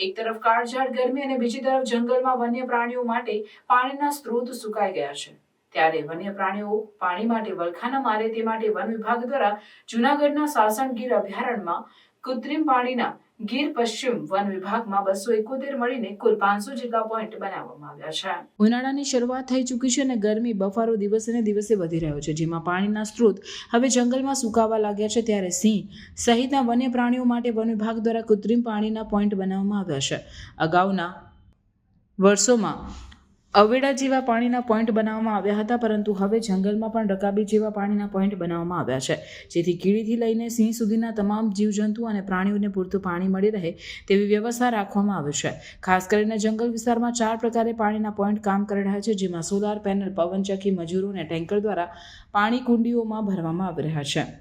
એક તરફ કાળઝાળ ગરમી અને બીજી તરફ જંગલમાં વન્ય પ્રાણીઓ માટે પાણીના સ્ત્રોત સુકાઈ ગયા છે, ત્યારે વન્ય પ્રાણીઓ પાણી માટે વલખા ન મારે તે માટે વન વિભાગ દ્વારા જૂનાગઢના સાસણ ગીર અભયારણ્યમાં કૃત્રિમ પાણીના ગીર પશ્ચિમ વન વિભાગમાં 271 મળીને કુલ 500 જેટલા પોઈન્ટ બનાવવામાં આવ્યા છે. ઉનાળાની શરૂઆત થઈ ચૂકી છે અને ગરમી બફારો દિવસે ને દિવસે વધી રહ્યો છે, જેમાં પાણીના સ્ત્રોત હવે જંગલમાં સુકાવા લાગ્યા છે. ત્યારે સિંહ સહિતના વન્ય પ્રાણીઓ માટે વન વિભાગ દ્વારા કૃત્રિમ પાણીના પોઈન્ટ બનાવવામાં આવ્યા છે. અગાઉના વર્ષોમાં અવેડા જેવા પાણીના પોઈન્ટ બનાવવામાં આવ્યા હતા, પરંતુ હવે જંગલમાં પણ રકાબી જેવા પાણીના પોઈન્ટ બનાવવામાં આવ્યા છે, જેથી કીડીથી લઈને સિંહ સુધીના તમામ જીવજંતુ અને પ્રાણીઓને પૂરતું પાણી મળી રહે તેવી વ્યવસ્થા રાખવામાં આવી છે. ખાસ કરીને જંગલ વિસ્તારમાં 4 પ્રકારે પાણીના પોઈન્ટ કામ કરી રહ્યા છે, જેમાં સોલાર પેનલ, પવનચક્કી, મજૂરો અને ટેન્કર દ્વારા પાણી કુંડીઓમાં ભરવામાં આવી રહ્યા છે.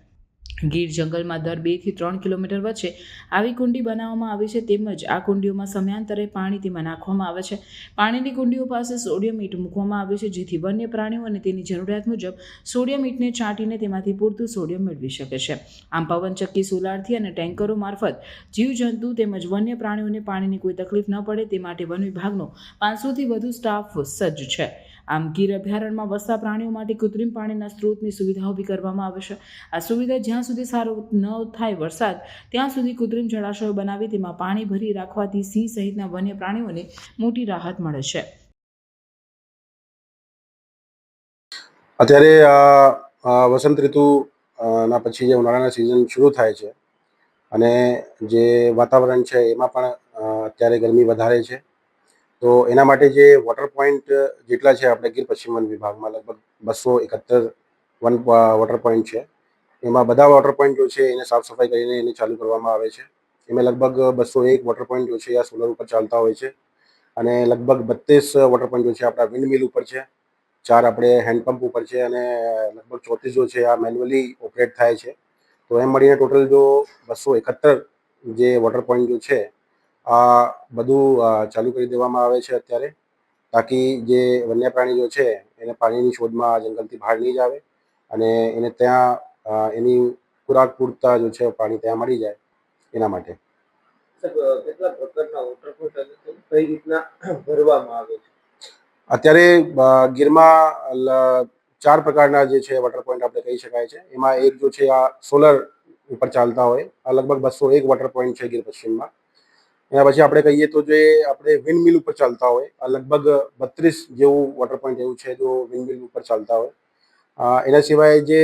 ગીર જંગલમાં દર 2 થી 3 કિલોમીટર વચ્ચે આવી કુંડી બનાવવામાં આવી છે, તેમજ આ કુંડીઓમાં સમયાંતરે પાણી તેમાં નાખવામાં આવે છે. પાણીની કુંડીઓ પાસે સોડિયમ ઈંટ મૂકવામાં આવે છે, જેથી વન્ય પ્રાણીઓ અને તેની જરૂરિયાત મુજબ સોડિયમ ઈંટને છાંટીને તેમાંથી પૂરતું સોડિયમ મેળવી શકે છે. આમ પવનચક્કી, સોલારથી અને ટેન્કરો મારફત જીવજંતુ તેમજ વન્ય પ્રાણીઓને પાણીની કોઈ તકલીફ ન પડે તે માટે વન વિભાગનો 500થી વધુ સ્ટાફ સજ્જ છે. આમ ગીર અભયારણ્યમાં વસતા પ્રાણીઓ માટે કૃત્રિમ પાણીના સ્ત્રોતની સુવિધા ઊભી કરવામાં આવે છે. આ સુવિધા જ્યાં સુધી સારો ન થાય વરસાદ, ત્યાં સુધી કૃત્રિમ જળાશયો બનાવી તેમાં પાણી ભરી રાખવાથી સિંહ સહિતના વન્ય પ્રાણીઓને મોટી રાહત મળે છે. અત્યારે વસંત ઋતુ ના પછી જે ઉનાળાના સિઝન શરૂ થાય છે અને જે વાતાવરણ છે એમાં પણ અત્યારે ગરમી વધારે છે, તો એના માટે જે વોટર પોઈન્ટ જેટલા છે આપણે ગીર પશ્ચિમ વન વિભાગમાં લગભગ 271 વોટર પોઈન્ટ છે. એમાં બધા વોટર પોઈન્ટ જો છે એને સાફ સફાઈ કરીને એને ચાલુ કરવામાં આવે છે. એમાં લગભગ 201 વોટર પોઈન્ટ જો છે આ સોલર ઉપર ચાલતા હોય છે અને લગભગ 32 વોટર પોઈન્ટ જો છે આપણા વિન્ડ મિલ ઉપર છે, 4 આપણે હેન્ડપંપ ઉપર છે અને લગભગ 34 જો છે આ મેન્યુઅલી ઓપરેટ થાય છે. તો એમ મળીને ટોટલ જો 271 જે વોટર પોઈન્ટ જો છે આ બધું ચાલુ કરી દેવામાં આવે છે અત્યારે, તાકી જે વન્ય પ્રાણી જો છે એને પાણીની શોધમાં જંગલથી બહાર નહીં જ આવે અને એને ત્યાં એની ખોરાક પૂરતા જો છે પાણી ત્યાં મળી જાય એના માટે. કેટલા પ્રકારના વોટર પોઈન્ટ કઈ રીતના ભરવામાં આવે છે? અત્યારે ગીરમાં 4 પ્રકારના જે છે વોટર પોઈન્ટ આપણે કહી શકાય છે. એમાં એક જો છે આ સોલર ઉપર ચાલતા હોય, આ લગભગ 201 વોટર પોઈન્ટ છે ગીર પશ્ચિમમાં. એના પછી આપણે કહીએ તો જે આપણે વિન્ડ મિલ ઉપર ચાલતા હોય, આ લગભગ 32 જેવું વોટર પોઈન્ટ એવું છે જો વિન્ડ મિલ ઉપર ચાલતા હોય. એના સિવાય જે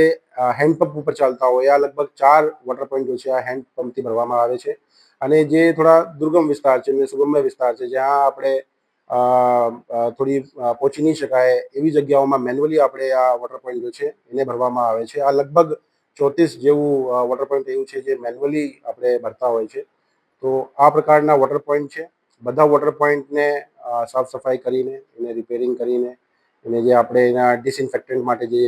હેન્ડપંપ ઉપર ચાલતા હોય, આ લગભગ 4 વોટર પોઈન્ટ જો છે આ હેન્ડપંપથી ભરવામાં આવે છે. અને જે થોડા દુર્ગમ વિસ્તાર છે, સુગમ્ય વિસ્તાર છે, જ્યાં આપણે થોડી પહોંચી નહીં શકાય એવી જગ્યાઓમાં મેન્યુઅલી આપણે આ વોટર પોઈન્ટ જો છે એને ભરવામાં આવે છે. આ લગભગ 34 જેવું વોટર પોઈન્ટ એવું છે જે મેન્યુઅલી આપણે ભરતા હોય છે. તો આ પ્રકારના વોટર પોઈન્ટ છે. બધા વોટર પોઈન્ટને સાફ સફાઈ કરીને, એને રિપેરિંગ કરીને, એને જે આપણે એના ડિસઇન્ફેક્ટન્ટ માટે જે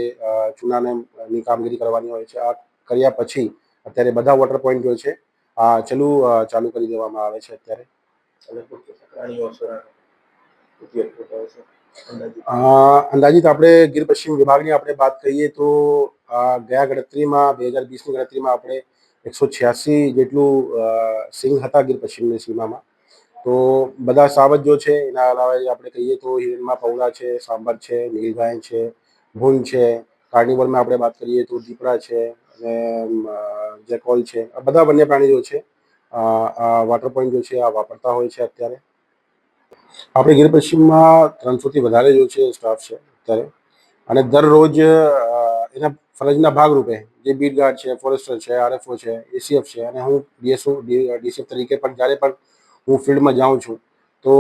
ચૂનાની કામગીરી કરવાની હોય છે, આ કર્યા પછી અત્યારે બધા વોટર પોઈન્ટ જો છે આ ચાલુ કરી દેવામાં આવે છે અત્યારે. અંદાજિત આપણે ગીર પશ્ચિમ વિભાગની આપણે વાત કરીએ તો ગયા ગણતરીમાં 2020ની ગણતરીમાં આપણે 186 જેટલું સિંહ હતા ગીર પશ્ચિમની સીમામાં. તો બધા સાવજ જો છે, એના અલાવા આપણે કહીએ તો હિરણમાં પૌળા છે, સાંભર છે, નીલગાય છે, ભૂંડ છે, કાર્નિવલમાં આપણે વાત કરીએ તો દીપડા છે અને જેકોલ છે, આ બધા વન્ય પ્રાણીઓ છે આ વોટર પોઈન્ટ જો છે આ વાપરતા હોય છે અત્યારે. આપણે ગીર પશ્ચિમમાં 300થી વધારે જો છે સ્ટાફ છે અત્યારે, અને દરરોજ એના ફરજના ભાગરૂપે જે બીટ ગાર્ડ છે, ફોરેસ્ટર છે, આરએફઓ છે, એસીએફ છે અને હું ડીએસએફ તરીકે પણ જ્યારે પણ હું ફિલ્ડમાં જાઉં છું તો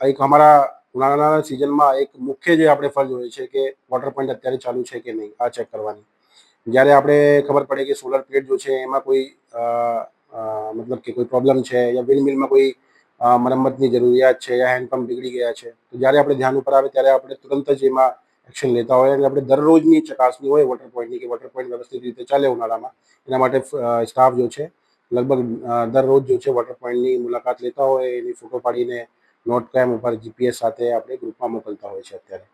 એક અમારા ઉનાળાના સિઝનમાં એક મુખ્ય જે આપણે ફરજ હોય છે કે વોટર પોઈન્ટ અત્યારે ચાલુ છે કે નહીં આ ચેક કરવાની. જ્યારે આપણે ખબર પડે કે સોલર પ્લેટ જો છે એમાં કોઈ મતલબ કે કોઈ પ્રોબ્લેમ છે યા વિન્ડ મિલમાં કોઈ મરમ્મતની જરૂરિયાત છે યા હેન્ડપંપ બગડી ગયા છે, તો જ્યારે આપણે ધ્યાન ઉપર આવે ત્યારે આપણે તુરંત જ એમાં એક્શન લેતા હોય અને આપણે દરરોજની ચકાસણી હોય વોટર પોઈન્ટની કે વોટર પોઈન્ટ વ્યવસ્થિત રીતે ચાલે ઉનાળામાં. એના માટે સ્ટાફ જો છે લગભગ દરરોજ જો છે વોટર પોઈન્ટની મુલાકાત લેતા હોય, એની ફોટો પાડીને નોટ કેમ ઉપર જીપીએસ સાથે આપણે ગ્રુપમાં મોકલતા હોય છે અત્યારે.